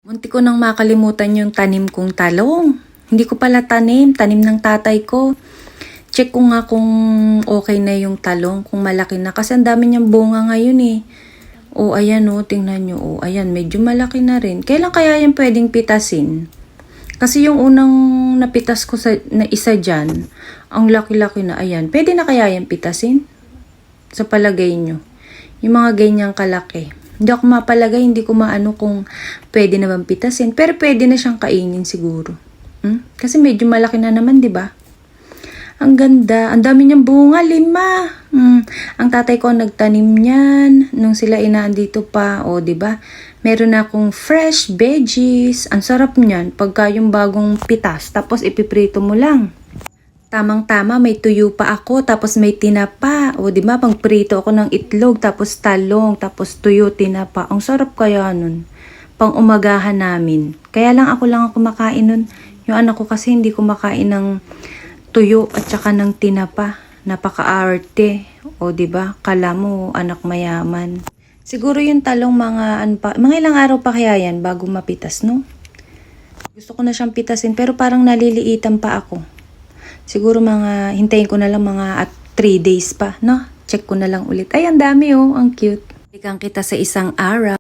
Munti ko nang makalimutan yung tanim kong talong. Hindi ko pala tanim ng tatay ko. Check ko nga kung okay na yung talong, kung malaki na. Kasi ang dami niyang bunga ngayon eh. O ayan o, tingnan nyo. O ayan, medyo malaki na rin. Kailan kaya yung pwedeng pitasin? Kasi yung unang napitas ko na isa dyan, ang laki-laki na. Ayan, pwede na kaya yung pitasin? Sa palagay nyo. Yung mga ganyang kalaki. Hindi ako mapalagay, hindi ko maano kung pwede na bang pitasin. Pero pwede na siyang kainin siguro. Kasi medyo malaki na naman, di ba? Ang ganda. Ang dami niyang bunga, 5. Ang tatay ko nagtanim niyan nung sila inaandito pa. O, di ba? Meron akong fresh veggies. Ang sarap niyan pagka yung bagong pitas. Tapos ipiprito mo lang. Tamang-tama, may tuyo pa ako, tapos may tinapa. O, di ba? Pangprito ako ng itlog, tapos talong, tapos tuyo, tinapa. Ang sarap kaya nun. Pang-umagahan namin. Kaya lang ako lang kumakain nun. Yung anak ko kasi hindi kumakain ng tuyo at saka ng tinapa. Napaka-arte. O, di ba? Kala mo, anak mayaman. Siguro yung talong mga ilang araw pa kaya yan bago mapitas, no? Gusto ko na siyang pitasin, pero parang naliliitan pa ako. Siguro hintayin ko na lang mga 3 days pa, no? Check ko na lang ulit. Ay, ang dami oh, ang cute. Balikan kita sa isang araw.